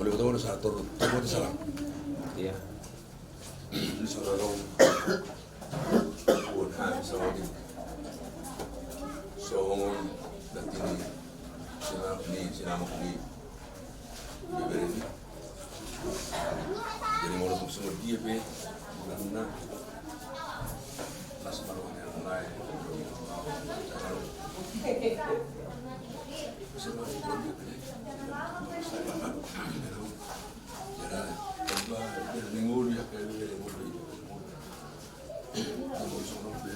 Mulai ketemu ada satu takut salam. Iya. Di sana dong. Buat hari sama di. Sohon dan ini sinama ni beri ni. Jadi mau untuk semua dia be karena las baru yang lain. Semua dia be. Jadi coba dia minggu dia kayak dia minggu itu. Kamu semua be.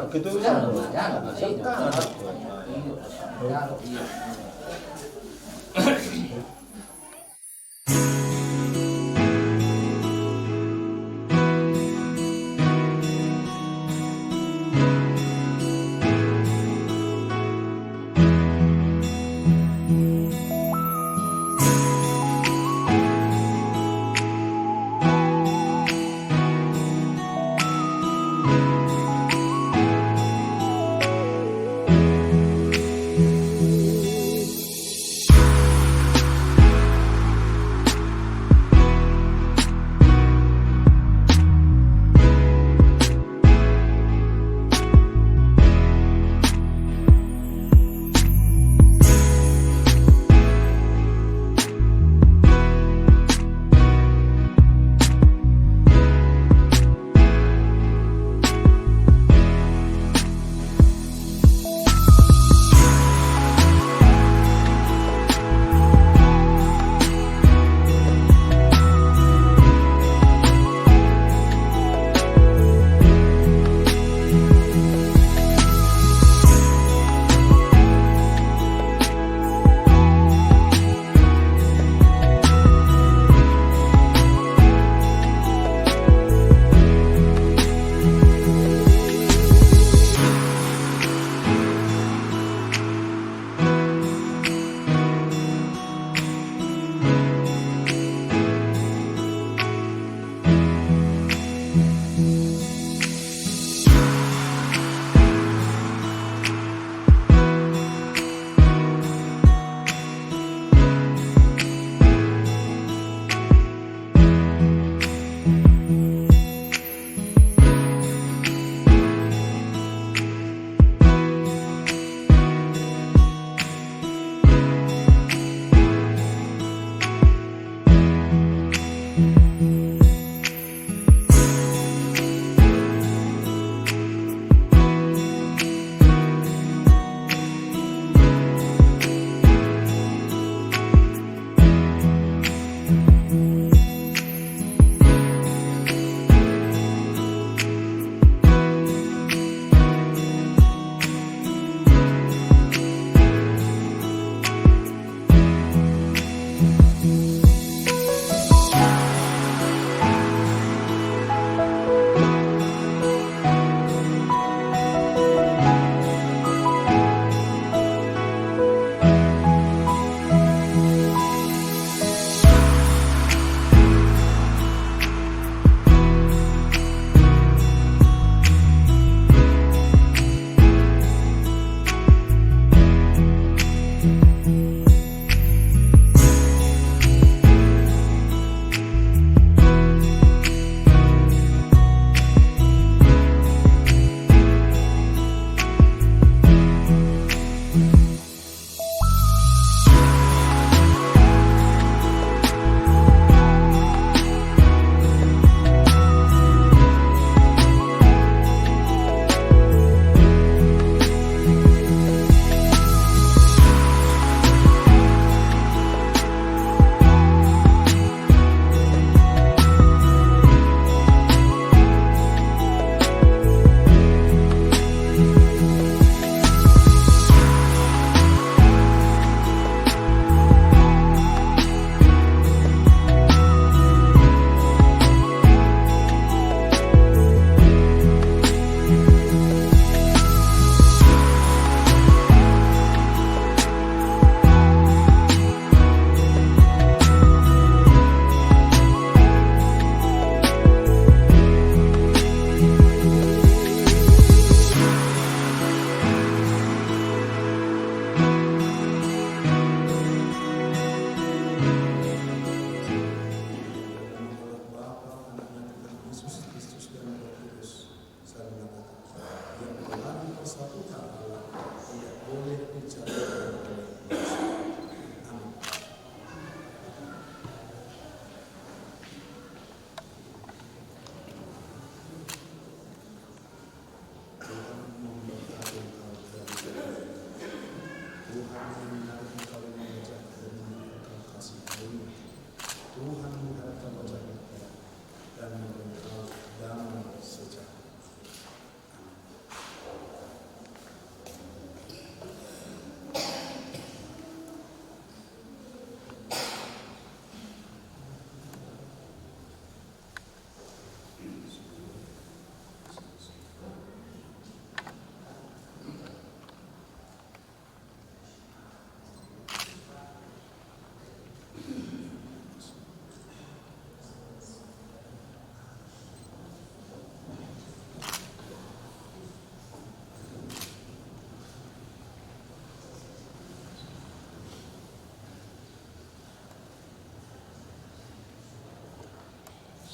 Kita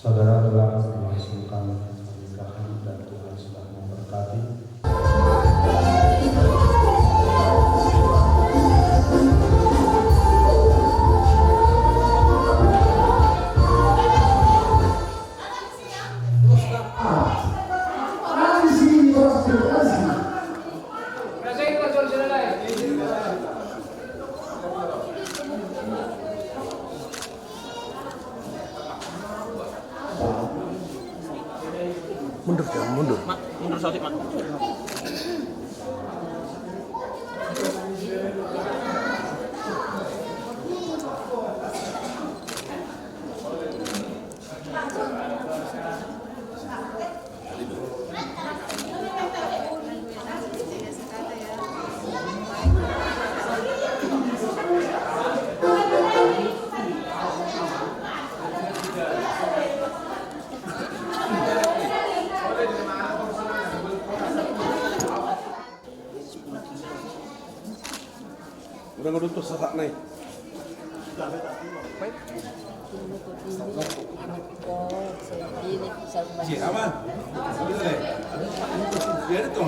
Saudara telah melangsungkan pernikahan dan Tuhan sudah memberkati. Mundur jangan mundur. Mak, mundur sotik, Mak. Udah ngedutus sesak nih. Si aman. Biar itu.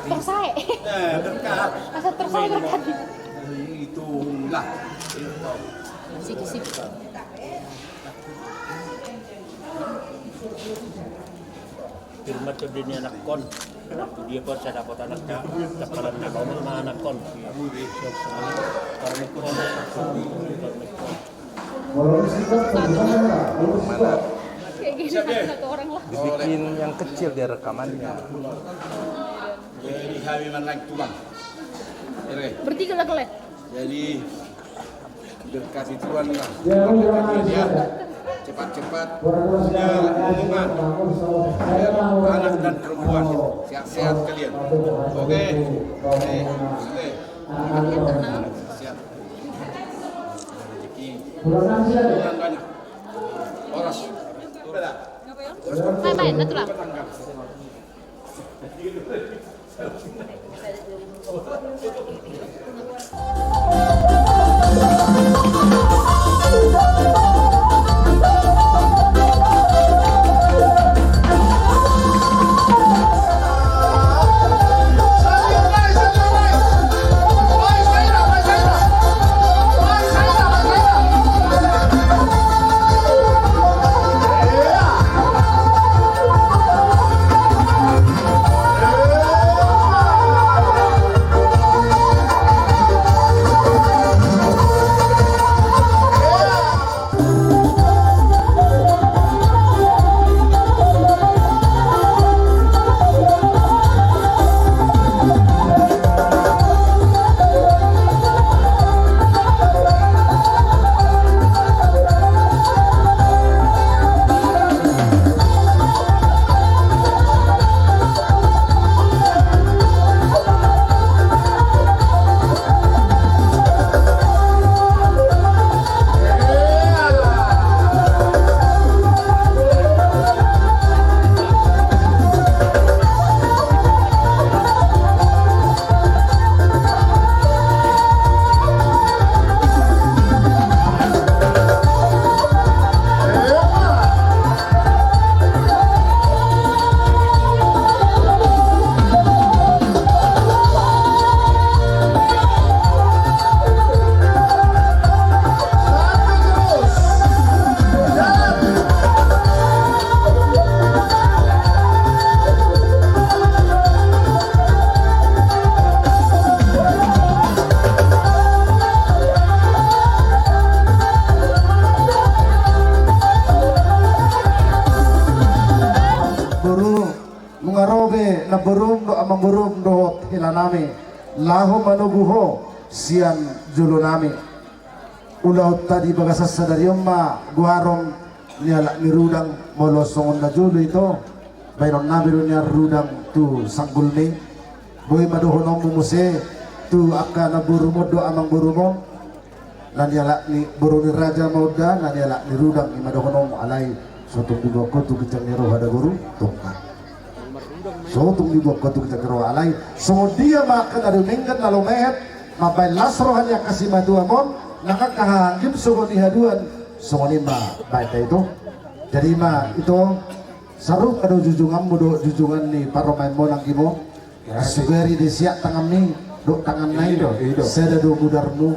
Tersai. Berkat. Masa tersai berkat. Itulah. Sik-sik. Firman tuh dia anak kon. Dia kon saya dapat anaknya. Takalan na kamu na anak kon. Karena kon. Kayak gini satu orang lah. Dibikin yang kecil dia rekamannya. Jadi habiman like tulang. Bertiga lah kelek. Jadi berkasih Tuhan lah. Dia cepat-cepat punya hubungan anak dan perempuan sehat-sehat kalian. Oke. Siap. Rezeki bukan banyak. Oras. Bye-bye, natural. Mungarobe na burung do amang burung do hilanami laho manuguho sian julunami ulaw tadi bagasa sadariyom ma guharong niala ni rudang molosongon na julo ito bayron nabiru niya rudang tu sanggulni boy maduhonong mumuse tu akka na burumo do amang burumo naniala ni buruni raja mauda naniala ni rudang ni maduhonong alay sotong diboko tu kicang niro hada guru tongkat so tung dibuat kotuk cakro alay so dia makan ada minggat lalu mehet mabay lasro hanya kasih madu amon nakakahangim sugo ni haduan sugo ni ma baita itu jadi ma itu saru kado jujungan mu do jujungan ni paromain mo nang imo sugari di siak tangan ni do tangan nai do seda do mudarmu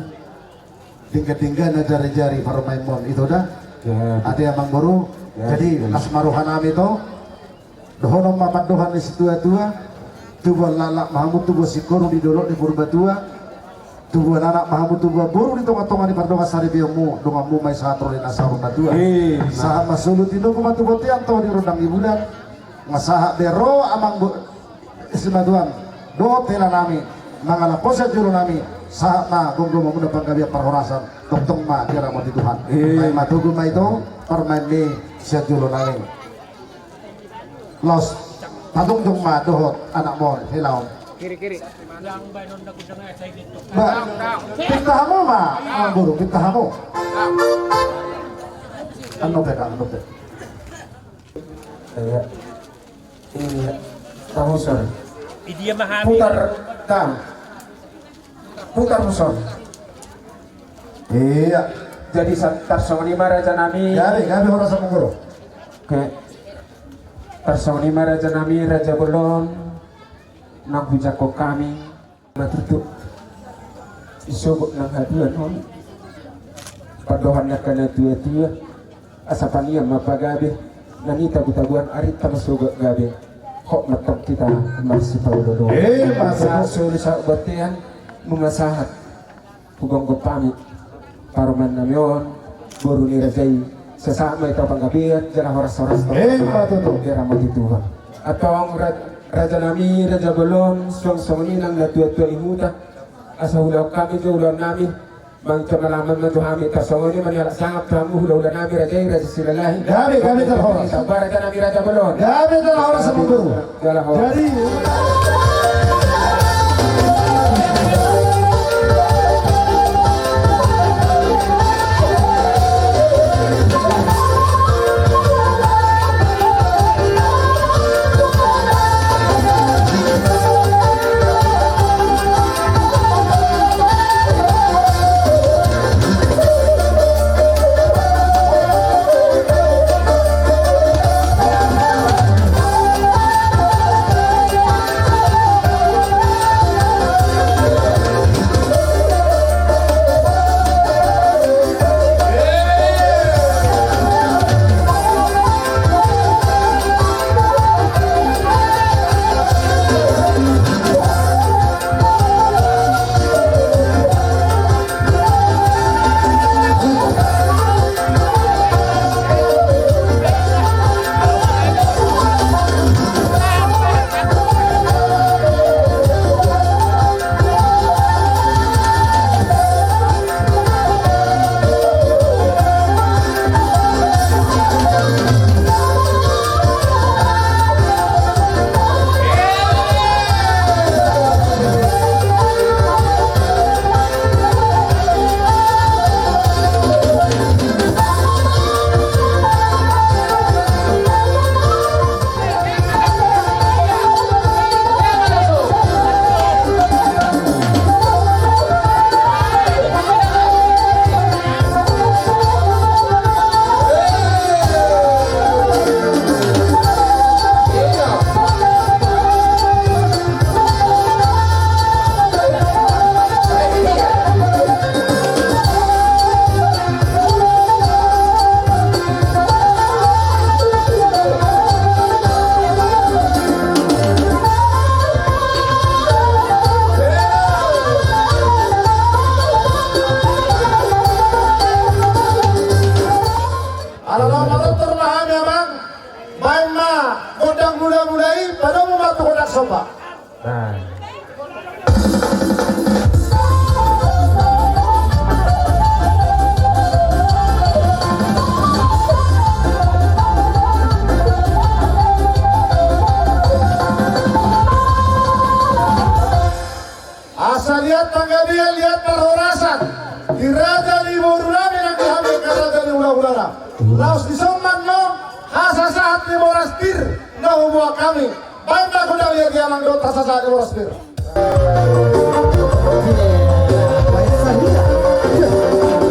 tinggal na jari-jari paromain mo itu dah ada yang baru jadi asmaruhan ami itu dohono mapadohan ni situa-tua tubuh lalak mahamud tubuh sikoro di dolok di purbatua tubuh anak mahamud tubuh buru di tonga-tonga di pardonga sari biomu dongamu mai satro di nasarun natua sahat masulut itu kumatu botian to di rundang ibudan ngasahat bero amang istimatuan do tela nami mangala poset juru nami sahat ma gonggo mamuna panggabiya perhorasan tong ma kira mati Tuhan mai matugu ma itu permain ni siat juru nami los tatung jong ma dohot anak mon hilaw Kiri-kiri. Yang banon na kuda nga say dito. pintahan mo ma ang guru pintahan mo ano teka Iya. Iya. Tahu sir. Idiya mahami. Putar tam. Putar musor. iya Jadi tarsoni maraja nami. gabi orang sama guru Ke tarsoni maraja nami Raja Belon. Nang hujako kami matutup isubuk nang haduan hon padohan na kana tua-tua asapania mapagabe nanita butabuan arita masuga gabe kok matok kita masih paudodo masa suri sa batian mengasahat pugang pamit paruman namyon buru ni rajai sesama itu panggabian jarang horas-horas matutup kira mati Tuhan atau Raja nami, Raja Belon, suang-suang ini nang latua-tua imuta asa hulaw kami jo hulaw nami bang kamalaman na tuhami tasong ini manihalak sangap tamu hulaw nami Raja Silalahi gabi terhoras Raja nami Raja Belon gabi terhoras sama guru jadi lihat panggabian, lihat perhorasan di Raja di Borunami yang dihamil ke Raja di ulah-ulah laos di Soman no hasa saat di Morastir no buah kami baik aku dah lihat dia mangdot hasa saat di Morastir baik saja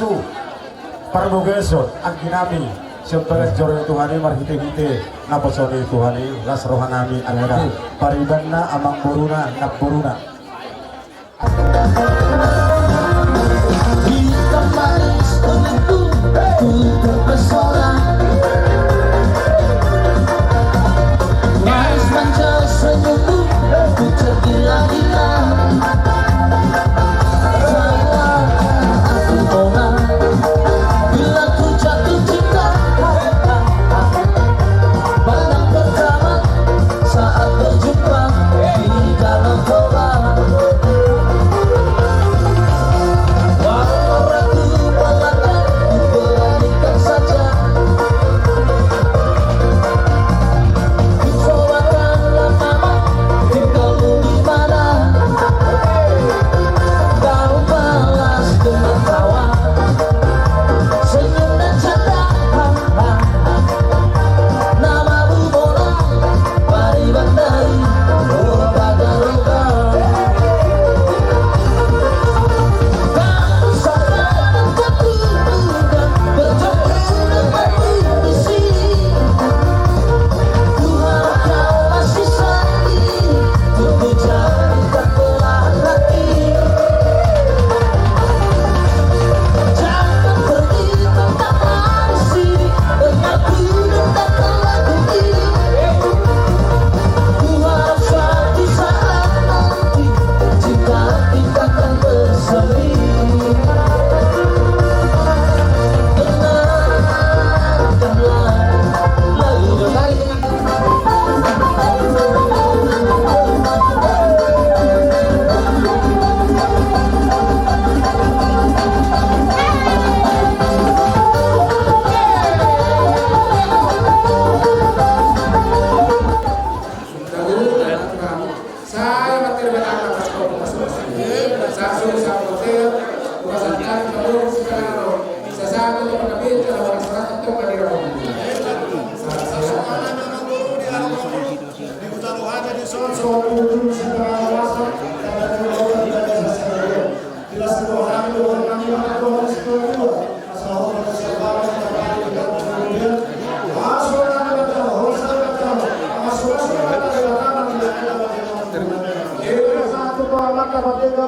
Pasu Parbogesot ang ginami siyempre joro Tuhani marhite-hite na pasone Tuhani las rohanami anada pariban na amang buruna nakburuna Hitam manis untukku ku terpesona manis manja senyummu ku tergila-gila aku ona bila ku jatuh cinta pandang pertama saat berjumpa di dalam toba. Walau ragu melangkah, ku beranikan saja. Ku cobakan lama, tinggalmu di mana? Kau balas dengan tawa, senyum dan canda. Namamu Mona, pariban dari roga-roga. Kamu sangat tertutup bertemu denganku di sini. Ku harap kau masih sedih, tunggu jangan belah hati. Jangan pergi tetaplah di sini denganku dengarkan lagu ini. Ku harap suatu saat nanti cinta kita akan bersemi. Dengarkanlah lagu Saya materi berangkat saya suruh saya hotel, berdasarkan kalau sekarang saya sangat mengambil dalam masalah itu pada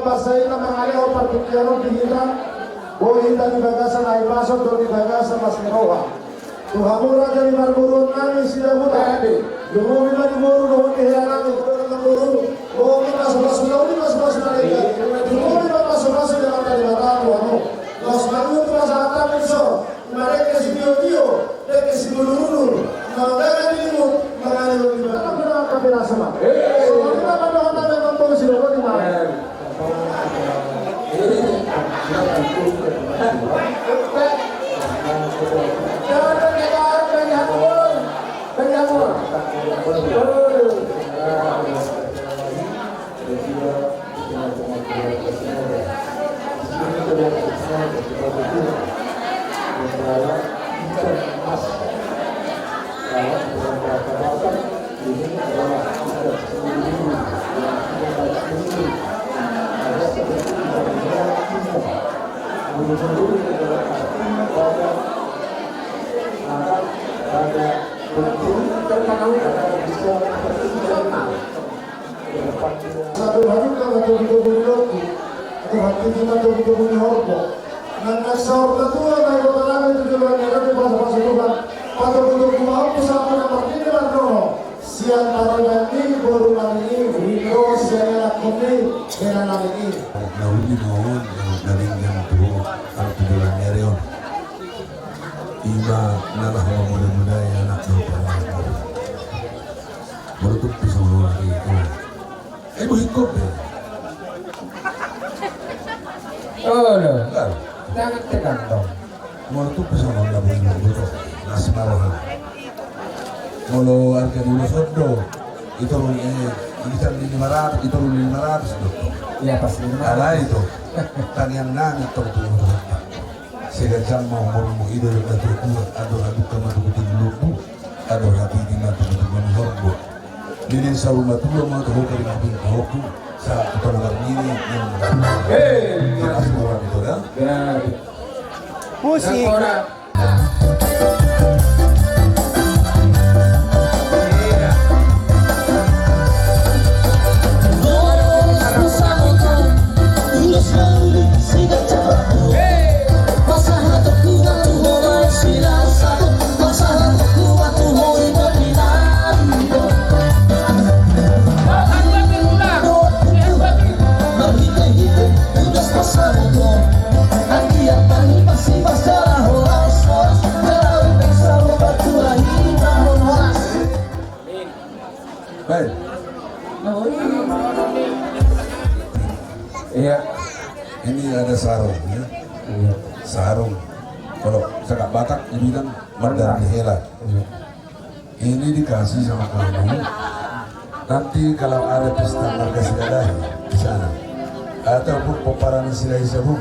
Basahin na mga ayaw partikyaro dihitan o hinda di bagasan ay pasok do di bagasan mas minoha tuhamura dari marburun nami sila muda lumumi mariburu doon ihilanami mariburu o masuk-masuk na uli masuk-masuk na liga lumumi masuk-masuk na mata di matamu ano los mamu tu masahatan iso mereka si bio-bio mereka si bulurur mga dilimu mga nilong ano ko na kapila sama so kita panahon na may mantong sila ko di mga satu hari kalau tu kita beri atau hati kita tu kita beri hormat. Dan nasor ketua dari kota kami itu juga ada bahasa Tuhan. Pada bulan Maret bersama dengan ini berdoa. Siang hari ini baru ini video siang ini dengan hari ini. Nauli mohon galing yang tuh kalau tujuan Nereon. Iba nalah muda-muda yang anak berperan. Baru tuh bisa lagi itu. Hikop deh. Oh no, jangan tekan dong. Baru tuh bisa lagi itu. Nasi marohan. Molo harga dulu sodo itu bisa 500 itu 500 tuh. Ya pasti. Ala itu. Tang yang nangis tuh sehingga jam mau ide dan terkuat ada adukan matu lupu ada hati di matu horbo Dili sa rumah tua mau tahu dari mobil tahu saat kita ini yang jelas orang itu ya. Musik. Baik. Iya. Ini ada sarung ya. Sarung. Kalau cakap Batak dibilang Mandar Hela. Ini dikasih sama kamu. Nanti kalau ada pesta marga Silalahi di sana ataupun peperangan Silai Sabu,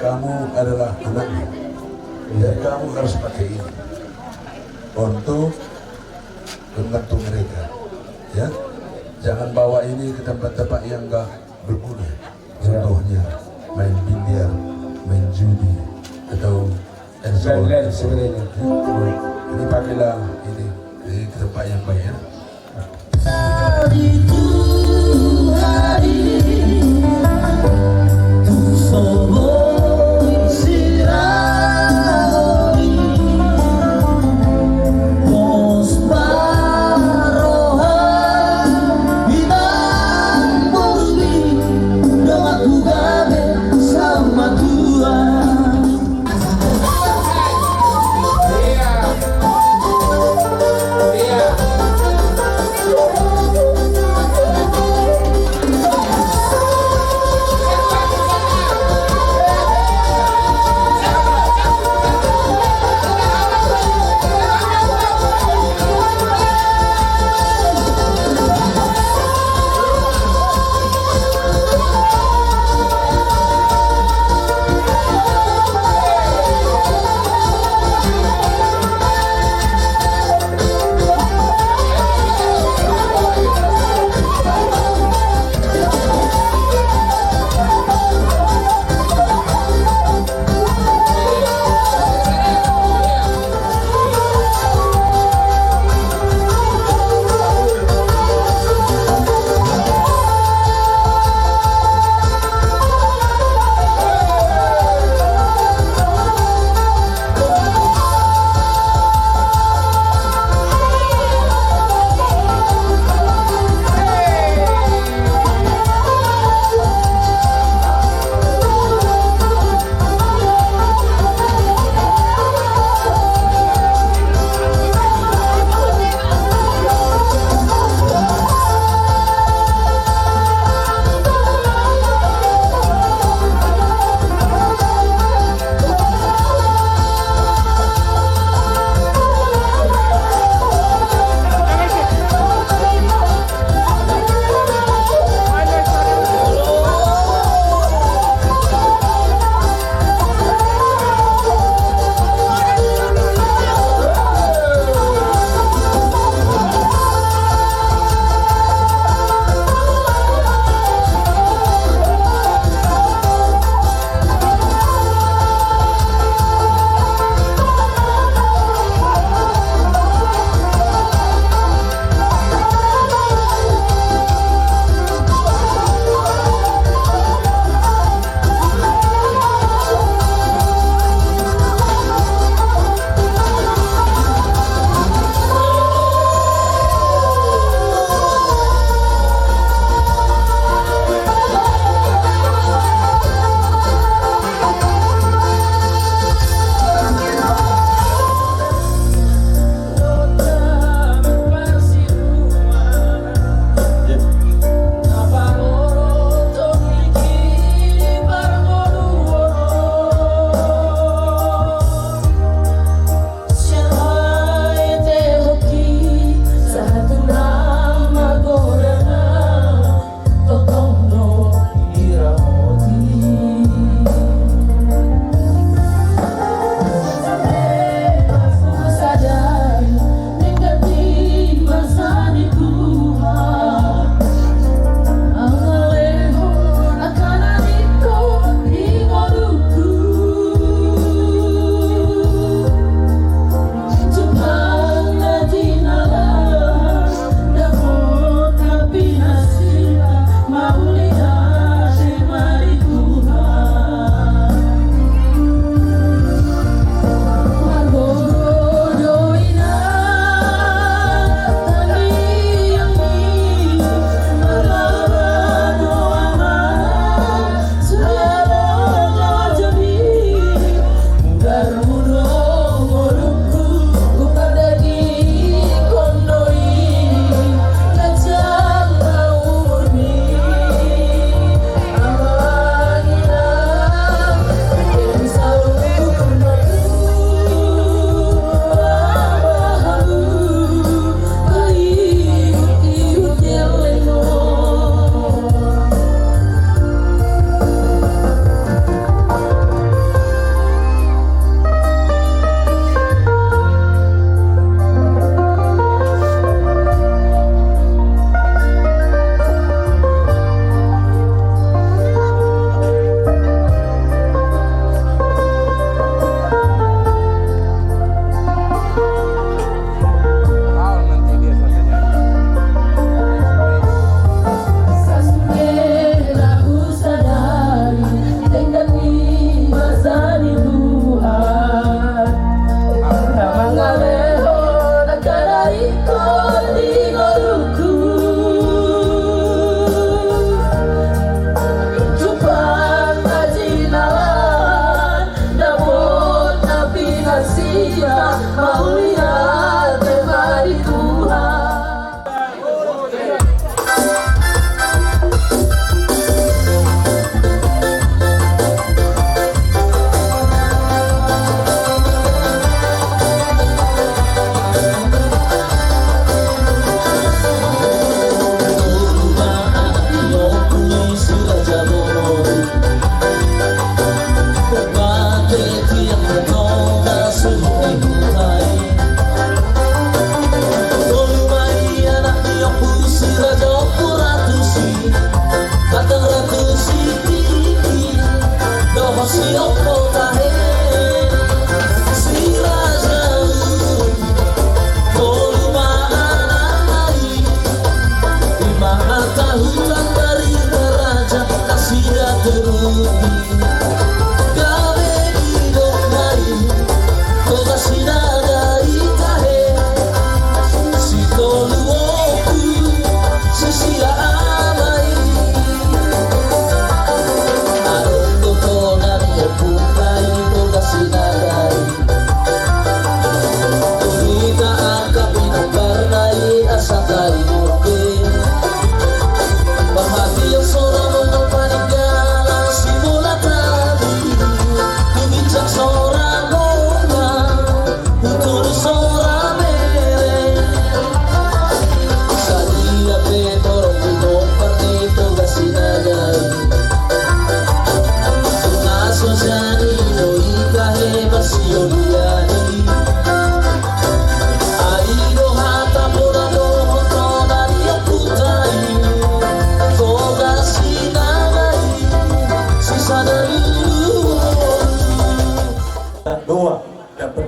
kamu adalah anaknya. Jadi kamu harus pakai ini untuk membantu mereka. Ya, jangan bawa ini ke tempat-tempat yang enggak berguna. Contohnya main biliar, main judi, atau Dan lain sebagainya. Ini pakailah ini ke tempat yang baik ya.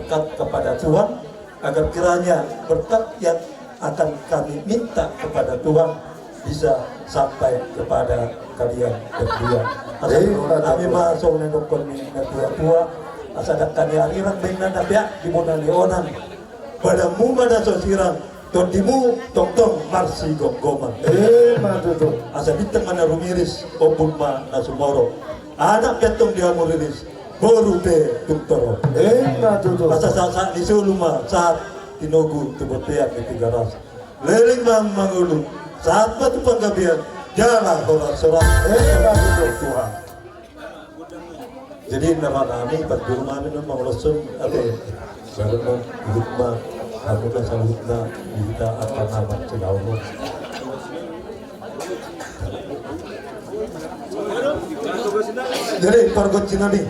berkat kepada Tuhan agar kiranya berkat yang akan kami minta kepada Tuhan bisa sampai kepada kalian berdua. Asal kami masuk nendokon minta tua asal kami aliran dengan nabiak di mana leonan padamu mana sosirang tondimu tong marsi gonggoman Matutu. asa bitang mana rumiris opun ma nasumoro anak petong dia murilis baru be tuntoro Matutu. asa saat di suluma saat tinogu tuboteak di tiga ras leling mangulung saat batu panggabian jalan orang sorak Tuhan. Jadi nama kami berdua kami nama Rasul atau karena hikmah aku dan salutna kita akan nama Cegauno. Jadi pargot Cina nih.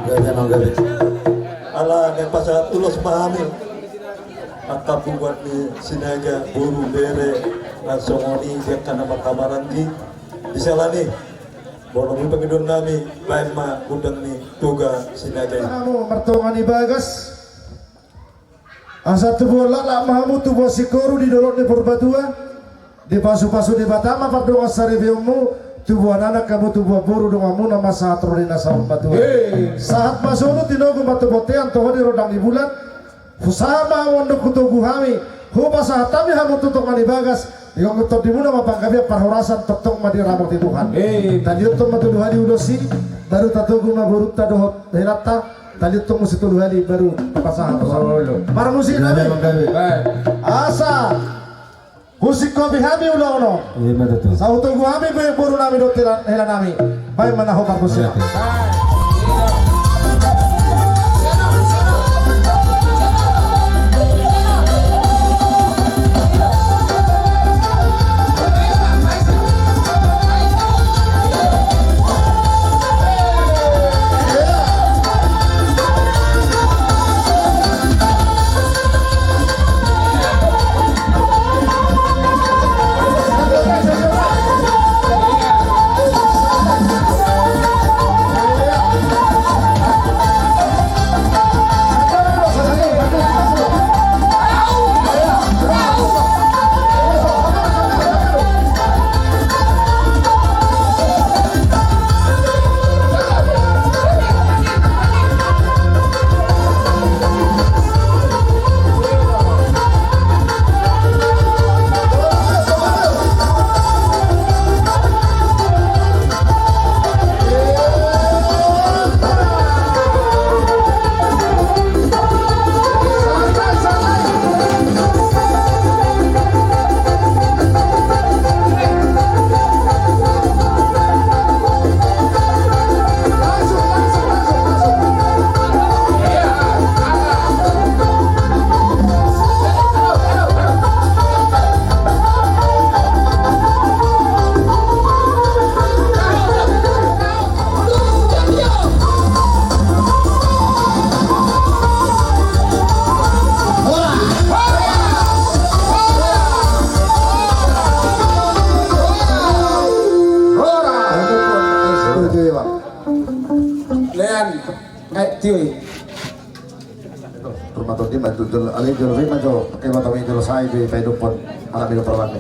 Ya memang gede. Ala yang pasal ulos pahami. Maka buat di sinaga buru bere langsung oni dia karena makamaran di disalani. Walaupun pengidun nami baik ma udang ni tuga sinaga. Kamu mertongan ibagas. Asa tubuh lala mahamu tubuh sikoru di dolok di Purbatua. Di pasu-pasu di Batama pardonga saribiomu tubuh anak kamu tubuh buru dongamu nama saat rodina Batua. Saat masuk tinogu batu botean toho di rodang di bulan. Fusama wondok kutugu hami. Huba saat kami hamu tutungan ibagas. Yang untuk dimuna mapangkabia parhorasan tok-tok madi ramot di Tuhan. Tadi untuk matuduh hari udosi baru tatugu maburuk tadohot helata. Tadi untuk musi tuluh hari baru pasangan. Para musik nabi. Asa musik kopi hami ulo-ulo. Sa utugu hami buru nami dot hela nami. Baik mana hopar musik. Rumah tuh dia bantu jual, alih jual, bantu pakai motor jual saya di Paidupon, anak minum perban.